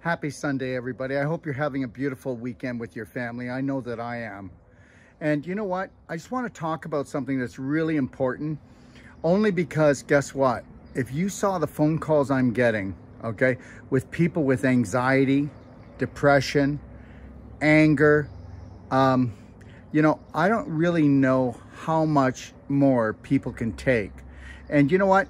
Happy Sunday, everybody. I hope you're having a beautiful weekend with your family. I know that I am. And you know what? I just want to talk about something that's really important, only because guess what? If you saw the phone calls I'm getting, okay, with people with anxiety, depression, anger, you know, I don't really know how much more people can take. And you know what?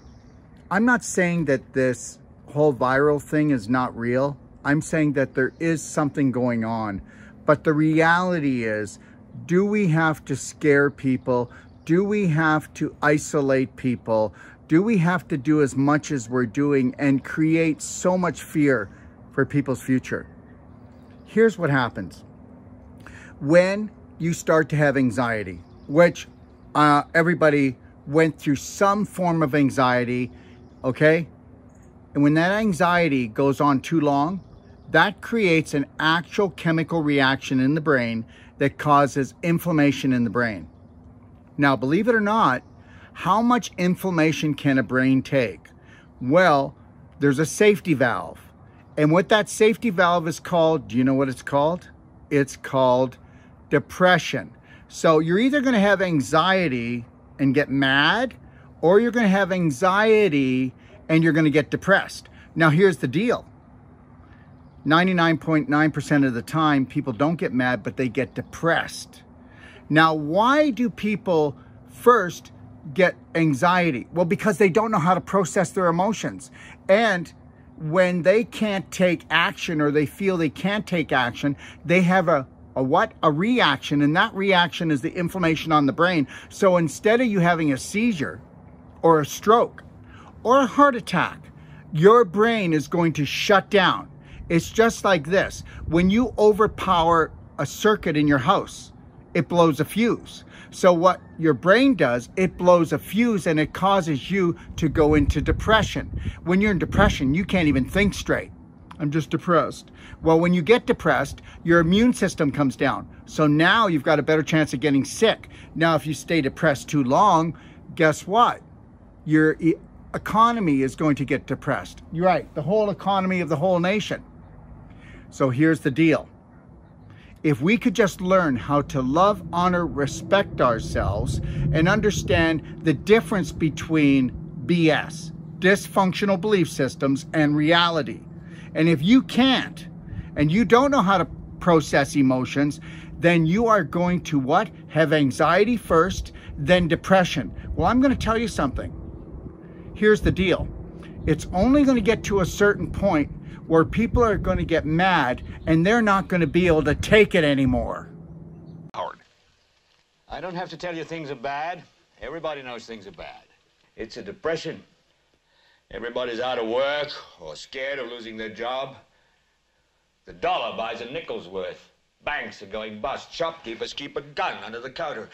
I'm not saying that this whole viral thing is not real. I'm saying that there is something going on. But the reality is, do we have to scare people? Do we have to isolate people? Do we have to do as much as we're doing and create so much fear for people's future? Here's what happens. When you start to have anxiety, which everybody went through some form of anxiety, okay? And when that anxiety goes on too long, that creates an actual chemical reaction in the brain that causes inflammation in the brain. Now, believe it or not, how much inflammation can a brain take? Well, there's a safety valve. And what that safety valve is called, do you know what it's called? It's called depression. So you're either going to have anxiety and get mad, or you're going to have anxiety and you're going to get depressed. Now, here's the deal. 99.9% of the time, people don't get mad, but they get depressed. Now, why do people first get anxiety? Well, because they don't know how to process their emotions. And when they can't take action, or they feel they can't take action, they have a what? A reaction, and that reaction is the inflammation on the brain. So instead of you having a seizure or a stroke or a heart attack, your brain is going to shut down. It's just like this. When you overpower a circuit in your house, it blows a fuse. So what your brain does, it blows a fuse and it causes you to go into depression. When you're in depression, you can't even think straight. I'm just depressed. Well, when you get depressed, your immune system comes down. So now you've got a better chance of getting sick. Now, if you stay depressed too long, guess what? Your economy is going to get depressed. You're right, the whole economy of the whole nation. So here's the deal. If we could just learn how to love, honor, respect ourselves, and understand the difference between BS, dysfunctional belief systems, and reality. And if you can't, and you don't know how to process emotions, then you are going to what? Have anxiety first, then depression. Well, I'm going to tell you something. Here's the deal. It's only going to get to a certain point where people are going to get mad and they're not going to be able to take it anymore. Howard, I don't have to tell you things are bad. Everybody knows things are bad. It's a depression. Everybody's out of work or scared of losing their job. The dollar buys a nickel's worth. Banks are going bust. Shopkeepers keep a gun under the counter.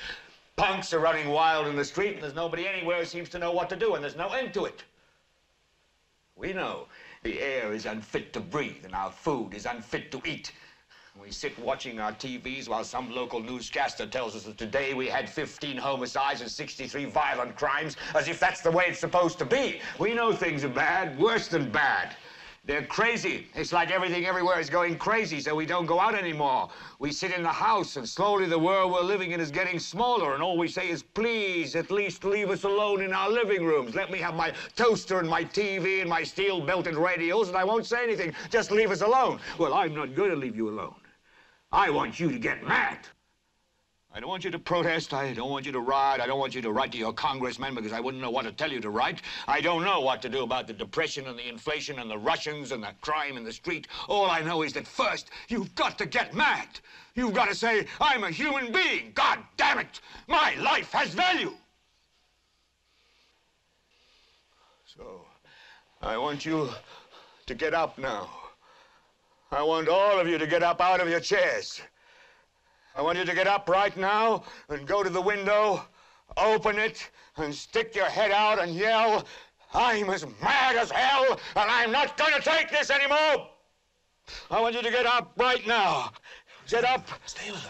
Punks are running wild in the street, and there's nobody anywhere who seems to know what to do, and there's no end to it. We know the air is unfit to breathe, and our food is unfit to eat. We sit watching our TVs while some local newscaster tells us that today we had 15 homicides and 63 violent crimes, as if that's the way it's supposed to be. We know things are bad, worse than bad. They're crazy. It's like everything everywhere is going crazy, so we don't go out anymore. We sit in the house, and slowly the world we're living in is getting smaller, and all we say is, please, at least leave us alone in our living rooms. Let me have my toaster and my TV and my steel-belted radios, and I won't say anything. Just leave us alone. Well, I'm not going to leave you alone. I want you to get mad. I don't want you to protest. I don't want you to riot. I don't want you to write to your congressman because I wouldn't know what to tell you to write. I don't know what to do about the depression and the inflation and the Russians and the crime in the street. All I know is that first, you've got to get mad. You've got to say, I'm a human being. God damn it. My life has value. So, I want you to get up now. I want all of you to get up out of your chairs. I want you to get up right now and go to the window, open it, and stick your head out and yell, I'm as mad as hell, and I'm not going to take this anymore. I want you to get up right now. Get up,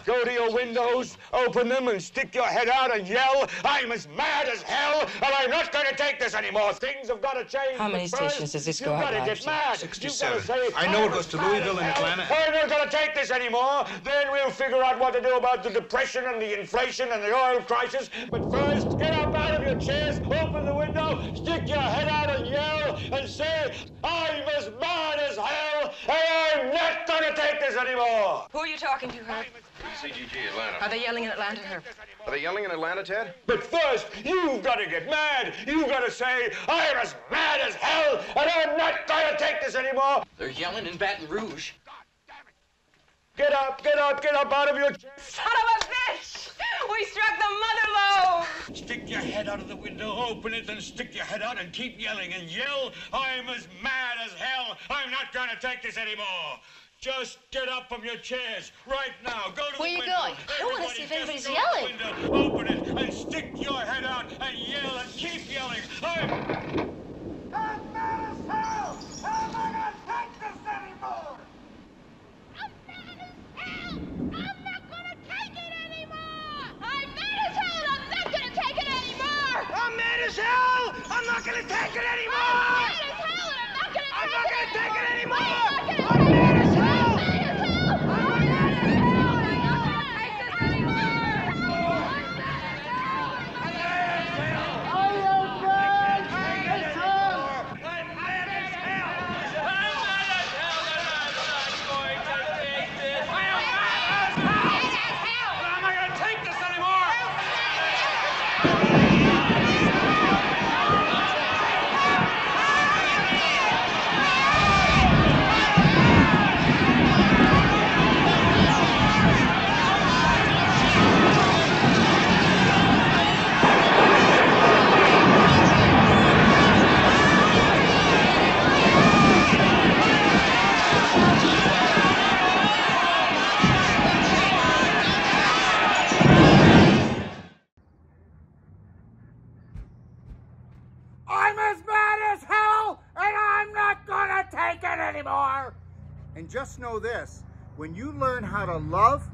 go to your windows, open them, and stick your head out and yell, I'm as mad as hell, and I'm not going to take this anymore. Things have got to change. How many stations does this go out? You've got to get mad. 67. I know it goes to Louisville and Atlanta. I'm not going to take this anymore. Then we'll figure out what to do about the depression and the inflation and the oil crisis. But first, get up out of your chairs, open the window, stick your head out and yell, and say, I'm as mad as hell, and I'm not going to take this anymore. Who are you talking to, Herb? CGG, Atlanta. Are they yelling in Atlanta, Herb? Are they yelling in Atlanta, Ted? But first, you've got to get mad. You've got to say, I'm as mad as hell, and I'm not going to take this anymore. They're yelling in Baton Rouge. Get up out of your chair. Son of a bitch! We struck the mother load! Stick your head out of the window, open it, then stick your head out and keep yelling and yell, I'm as mad as hell. I'm not going to take this anymore. Just get up from your chairs right now. Go to Where the you window. going? I want to see if Everybody anybody's just go to yelling. the window, open it, and stick your head out and yell and keep yelling. I'm mad as hell. I'm not going to take this anymore. I'm mad as hell! I'm not gonna take it anymore! I'm mad as hell! I'm not gonna take it anymore! I'm mad as hell. I'm not going to take it anymore. I'm mad as hell and I'm not gonna take it anymore! I'm mad as hell. I'm as mad as hell, and I'm not gonna take it anymore. And just know this, when you learn how to love,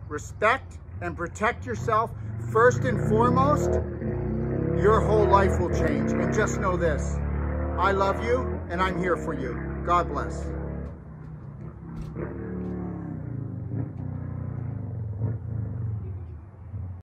respect, and protect yourself first and foremost, your whole life will change. And just know this, I love you and I'm here for you. God bless.